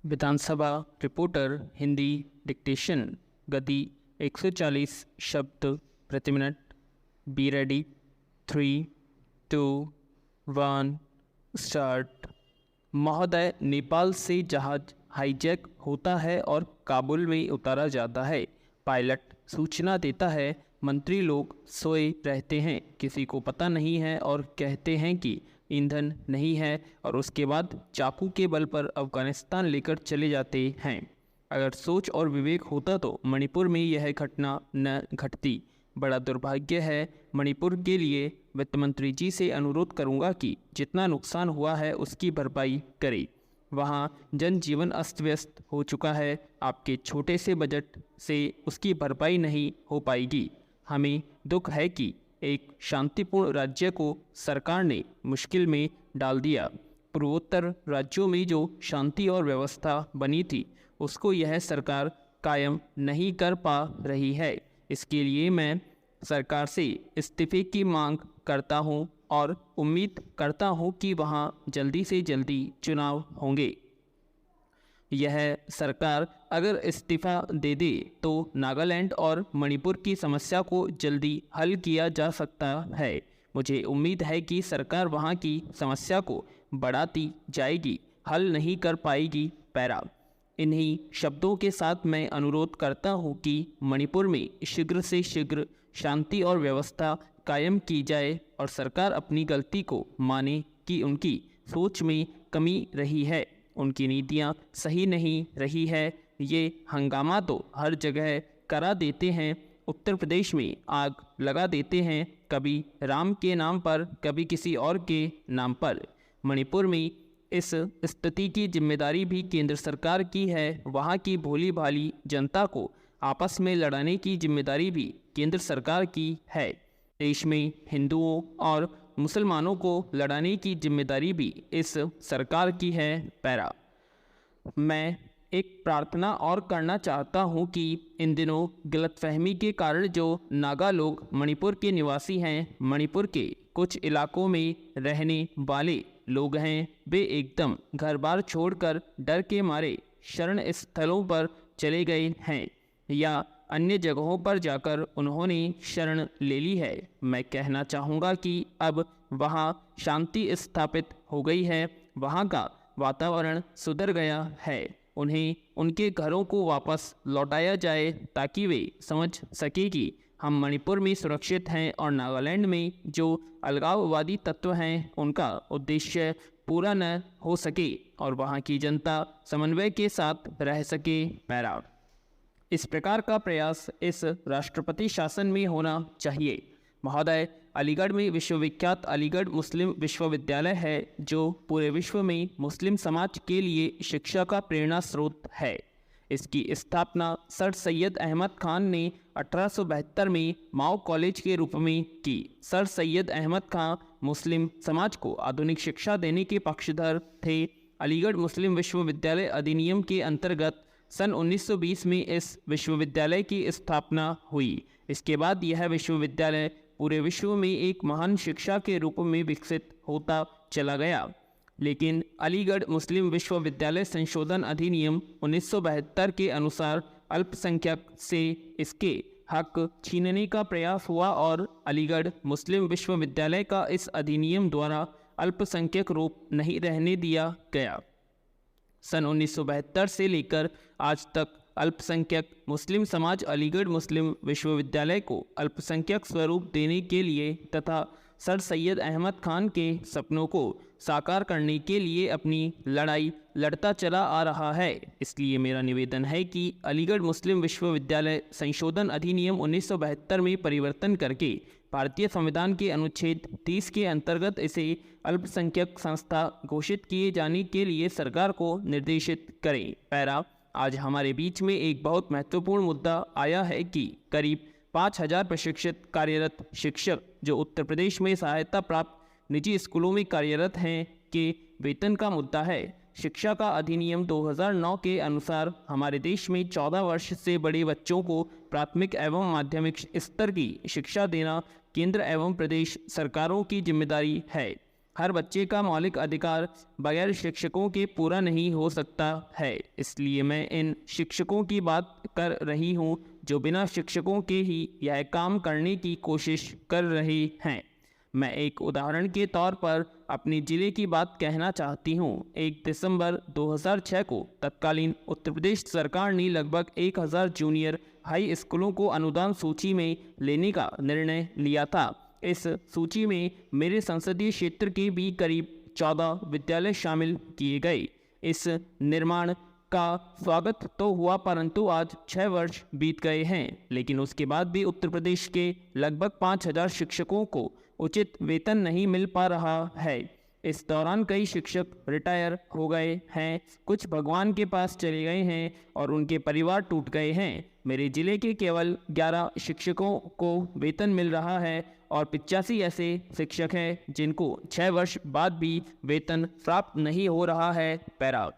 विधानसभा reporter Hindi dictation गति 140 शब्द प्रति मिनट। Be ready. 3, 2, 1 स्टार्ट। महोदय, नेपाल से जहाज हाईजैक होता है और काबुल में उतारा जाता है। पायलट सूचना देता है। मंत्री लोग सोए रहते हैं, किसी को पता नहीं है और कहते हैं कि ईंधन नहीं है, और उसके बाद चाकू के बल पर अफगानिस्तान लेकर चले जाते हैं। अगर सोच और विवेक होता तो मणिपुर में यह घटना न घटती। बड़ा दुर्भाग्य है मणिपुर के लिए। वित्त मंत्री जी से अनुरोध करूंगा कि जितना नुकसान हुआ है उसकी भरपाई करें। वहाँ जनजीवन अस्त व्यस्त हो चुका है। आपके छोटे से बजट से उसकी भरपाई नहीं हो पाएगी। हमें दुख है कि एक शांतिपूर्ण राज्य को सरकार ने मुश्किल में डाल दिया। पूर्वोत्तर राज्यों में जो शांति और व्यवस्था बनी थी उसको यह सरकार कायम नहीं कर पा रही है। इसके लिए मैं सरकार से इस्तीफे की मांग करता हूं और उम्मीद करता हूं कि वहां जल्दी से जल्दी चुनाव होंगे। यह सरकार अगर इस्तीफा दे दे तो नागालैंड और मणिपुर की समस्या को जल्दी हल किया जा सकता है। मुझे उम्मीद है कि सरकार वहां की समस्या को बढ़ाती जाएगी, हल नहीं कर पाएगी। पैरा। इन्हीं शब्दों के साथ मैं अनुरोध करता हूं कि मणिपुर में शीघ्र से शीघ्र शांति और व्यवस्था कायम की जाए और सरकार अपनी गलती को माने कि उनकी सोच में कमी रही है, उनकी नीतियां सही नहीं रही है। ये हंगामा तो हर जगह करा देते हैं। उत्तर प्रदेश में आग लगा देते हैं, कभी राम के नाम पर, कभी किसी और के नाम पर। मणिपुर में इस स्थिति की जिम्मेदारी भी केंद्र सरकार की है। वहाँ की भोली भाली जनता को आपस में लड़ाने की जिम्मेदारी भी केंद्र सरकार की है। देश में हिंदुओं और मुसलमानों को लड़ाने की जिम्मेदारी भी इस सरकार की है। पैरा। मैं एक प्रार्थना और करना चाहता हूं कि इन दिनों गलतफहमी के कारण जो नागा लोग मणिपुर के निवासी हैं, मणिपुर के कुछ इलाकों में रहने वाले लोग हैं, वे एकदम घर बार छोड़कर डर के मारे शरण स्थलों पर चले गए हैं या अन्य जगहों पर जाकर उन्होंने शरण ले ली है। मैं कहना चाहूँगा कि अब वहाँ शांति स्थापित हो गई है, वहाँ का वातावरण सुधर गया है। उन्हें उनके घरों को वापस लौटाया जाए ताकि वे समझ सके कि हम मणिपुर में सुरक्षित हैं और नागालैंड में जो अलगाववादी तत्व हैं उनका उद्देश्य पूरा न हो सके और वहाँ की जनता समन्वय के साथ रह सके। पैरा। इस प्रकार का प्रयास इस राष्ट्रपति शासन में होना चाहिए। महोदय, अलीगढ़ में विश्वविख्यात अलीगढ़ मुस्लिम विश्वविद्यालय है जो पूरे विश्व में मुस्लिम समाज के लिए शिक्षा का प्रेरणा स्रोत है। इसकी स्थापना सर सैयद अहमद खान ने 1872 में माओ कॉलेज के रूप में की। सर सैयद अहमद खान मुस्लिम समाज को आधुनिक शिक्षा देने के पक्षधर थे। अलीगढ़ मुस्लिम विश्वविद्यालय अधिनियम के अंतर्गत सन 1920 में इस विश्वविद्यालय की स्थापना हुई। इसके बाद यह विश्वविद्यालय पूरे विश्व में एक महान शिक्षा के रूप में विकसित होता चला गया। लेकिन अलीगढ़ मुस्लिम विश्वविद्यालय संशोधन अधिनियम 1972 के अनुसार अल्पसंख्यक से इसके हक छीनने का प्रयास हुआ और अलीगढ़ मुस्लिम विश्वविद्यालय का इस अधिनियम द्वारा अल्पसंख्यक रूप नहीं रहने दिया गया। सन 1972 से लेकर आज तक अल्पसंख्यक मुस्लिम समाज अलीगढ़ मुस्लिम विश्वविद्यालय को अल्पसंख्यक स्वरूप देने के लिए तथा सर सैयद अहमद खान के सपनों को साकार करने के लिए अपनी लड़ाई लड़ता चला आ रहा है। इसलिए मेरा निवेदन है कि अलीगढ़ मुस्लिम विश्वविद्यालय संशोधन अधिनियम 1972 में परिवर्तन करके भारतीय संविधान के अनुच्छेद 30 के अंतर्गत इसे अल्पसंख्यक संस्था घोषित किए जाने के लिए सरकार को निर्देशित करें। पैरा। आज हमारे बीच में एक बहुत महत्वपूर्ण मुद्दा आया है कि करीब 5000 प्रशिक्षित कार्यरत शिक्षक जो उत्तर प्रदेश में सहायता प्राप्त निजी स्कूलों में कार्यरत हैं के वेतन का मुद्दा है। शिक्षा का अधिनियम 2009 के अनुसार हमारे देश में 14 वर्ष से बड़े बच्चों को प्राथमिक एवं माध्यमिक स्तर की शिक्षा देना केंद्र एवं प्रदेश सरकारों की जिम्मेदारी है। हर बच्चे का मौलिक अधिकार बगैर शिक्षकों के पूरा नहीं हो सकता है। इसलिए मैं इन शिक्षकों की बात कर रही हूँ जो बिना शिक्षकों के ही यह काम करने की कोशिश कर रहे हैं। मैं एक उदाहरण के तौर पर अपने ज़िले की बात कहना चाहती हूँ। 1 दिसंबर 2006 को तत्कालीन उत्तर प्रदेश सरकार ने लगभग 1000 जूनियर हाई स्कूलों को अनुदान सूची में लेने का निर्णय लिया था। इस सूची में मेरे संसदीय क्षेत्र के भी करीब 14 विद्यालय शामिल किए गए। इस निर्माण का स्वागत तो हुआ, परंतु आज 6 वर्ष बीत गए हैं, लेकिन उसके बाद भी उत्तर प्रदेश के लगभग 5000 शिक्षकों को उचित वेतन नहीं मिल पा रहा है। इस दौरान कई शिक्षक रिटायर हो गए हैं, कुछ भगवान के पास चले गए हैं और उनके परिवार टूट गए हैं। मेरे जिले के केवल 11 शिक्षकों को वेतन मिल रहा है और 85 ऐसे शिक्षक हैं जिनको 6 वर्ष बाद भी वेतन प्राप्त नहीं हो रहा है। पैरा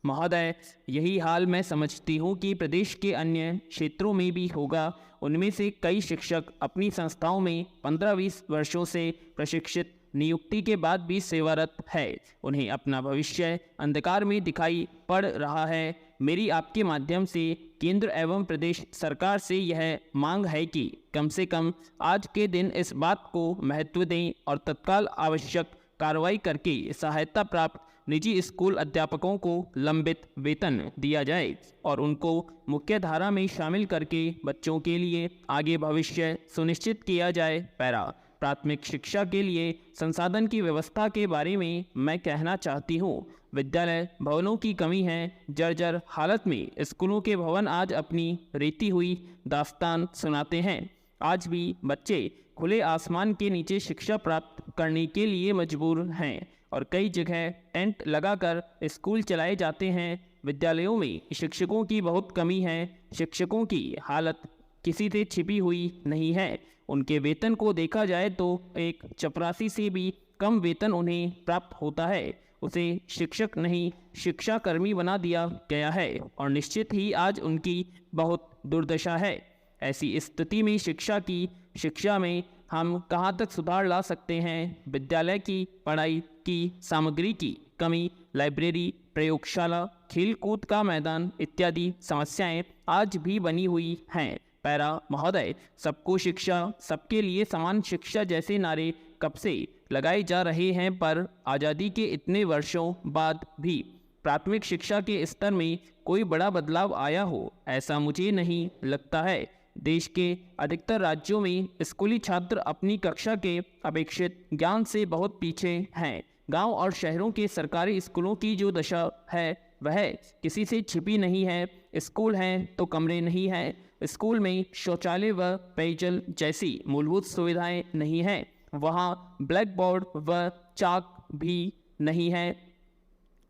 महोदय, यही हाल मैं समझती हूँ कि प्रदेश के अन्य क्षेत्रों में भी होगा। उनमें से कई शिक्षक अपनी संस्थाओं में 15-20 वर्षों से प्रशिक्षित नियुक्ति के बाद भी सेवारत है। उन्हें अपना भविष्य अंधकार में दिखाई पड़ रहा है। मेरी आपके माध्यम से केंद्र एवं प्रदेश सरकार से यह मांग है कि कम से कम आज के दिन इस बात को महत्व दें और तत्काल आवश्यक कार्रवाई करके सहायता प्राप्त निजी स्कूल अध्यापकों को लंबित वेतन दिया जाए और उनको मुख्य धारा में शामिल करके बच्चों के लिए आगे भविष्य सुनिश्चित किया जाए। पैरा प्राथमिक शिक्षा के लिए संसाधन की व्यवस्था के बारे में मैं कहना चाहती हूँ। विद्यालय भवनों की कमी है। जर्जर हालत में स्कूलों के भवन आज अपनी रेती हुई दास्तान सुनाते हैं। आज भी बच्चे खुले आसमान के नीचे शिक्षा प्राप्त करने के लिए मजबूर हैं और कई जगह टेंट लगाकर स्कूल चलाए जाते हैं। विद्यालयों में शिक्षकों की बहुत कमी है। शिक्षकों की हालत किसी से छिपी हुई नहीं है। उनके वेतन को देखा जाए तो एक चपरासी से भी कम वेतन उन्हें प्राप्त होता है। उसे शिक्षक नहीं शिक्षाकर्मी बना दिया गया है और निश्चित ही आज उनकी बहुत दुर्दशा है। ऐसी स्थिति में शिक्षा में हम कहाँ तक सुधार ला सकते हैं? विद्यालय की पढ़ाई की सामग्री की कमी, लाइब्रेरी, प्रयोगशाला, खेलकूद का मैदान इत्यादि समस्याएं आज भी बनी हुई हैं। पैरा महोदय, सबको शिक्षा, सबके लिए समान शिक्षा जैसे नारे कब से लगाए जा रहे हैं, पर आज़ादी के इतने वर्षों बाद भी प्राथमिक शिक्षा के स्तर में कोई बड़ा बदलाव आया हो, ऐसा मुझे नहीं लगता है। देश के अधिकतर राज्यों में स्कूली छात्र अपनी कक्षा के अपेक्षित ज्ञान से बहुत पीछे हैं। गांव और शहरों के सरकारी स्कूलों की जो दशा है वह किसी से छिपी नहीं है। स्कूल हैं तो कमरे नहीं हैं। स्कूल में शौचालय व पेयजल जैसी मूलभूत सुविधाएं नहीं हैं। वहाँ ब्लैक बोर्ड व चाक भी नहीं है।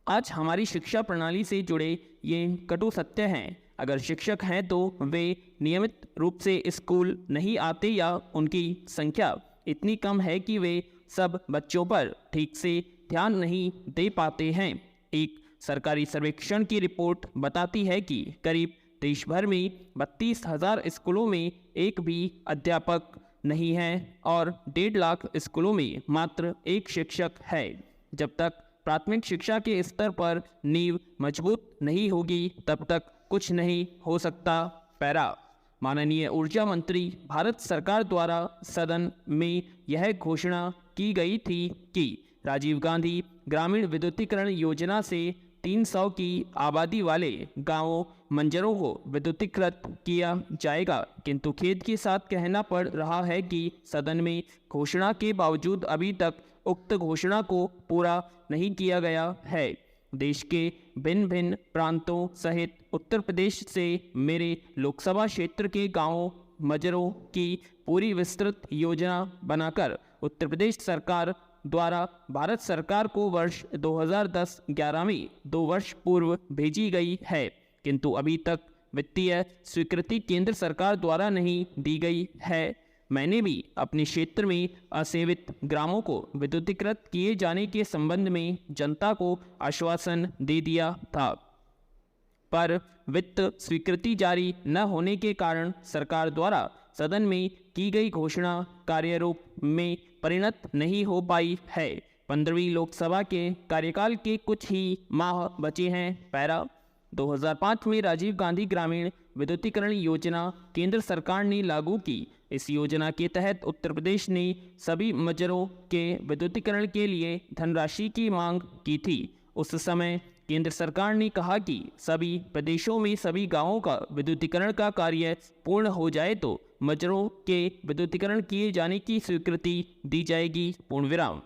आज हमारी शिक्षा प्रणाली से जुड़े ये कटु सत्य हैं। अगर शिक्षक हैं तो वे नियमित रूप से स्कूल नहीं आते या उनकी संख्या इतनी कम है कि वे सब बच्चों पर ठीक से ध्यान नहीं दे पाते हैं। एक सरकारी सर्वेक्षण की रिपोर्ट बताती है कि करीब देश भर में 32,000 स्कूलों में एक भी अध्यापक नहीं है और 1.5 लाख स्कूलों में मात्र एक शिक्षक है। जब तक प्राथमिक शिक्षा के स्तर पर नींव मजबूत नहीं होगी तब तक कुछ नहीं हो सकता। पैरा माननीय ऊर्जा मंत्री भारत सरकार द्वारा सदन में यह घोषणा की गई थी कि राजीव गांधी ग्रामीण विद्युतीकरण योजना से 300 की आबादी वाले गांवों मंजरों को विद्युतीकृत किया जाएगा, किंतु खेद के साथ कहना पड़ रहा है कि सदन में घोषणा के बावजूद अभी तक उक्त घोषणा को पूरा नहीं किया गया है। देश के भिन्न भिन्न प्रांतों सहित उत्तर प्रदेश से मेरे लोकसभा क्षेत्र के गांवों मजरों की पूरी विस्तृत योजना बनाकर उत्तर प्रदेश सरकार द्वारा भारत सरकार को वर्ष 2010-11 में 2 वर्ष पूर्व भेजी गई है, किंतु अभी तक वित्तीय स्वीकृति केंद्र सरकार द्वारा नहीं दी गई है। मैंने भी अपने क्षेत्र में असेवित ग्रामों को विद्युतीकृत किए जाने के संबंध में जनता को आश्वासन दे दिया था, पर वित्त स्वीकृति जारी न होने के कारण सरकार द्वारा सदन में की गई घोषणा कार्यरूप में परिणत नहीं हो पाई है। 15वीं लोकसभा के कार्यकाल के कुछ ही माह बचे हैं। पैरा 2005 में राजीव गांधी ग्रामीण विद्युतीकरण योजना केंद्र सरकार ने लागू की। इस योजना के तहत उत्तर प्रदेश ने सभी मजरों के विद्युतीकरण के लिए धनराशि की मांग की थी। उस समय केंद्र सरकार ने कहा कि सभी प्रदेशों में सभी गांवों का विद्युतीकरण का कार्य पूर्ण हो जाए तो मजरों के विद्युतीकरण किए जाने की स्वीकृति दी जाएगी। पूर्ण विराम।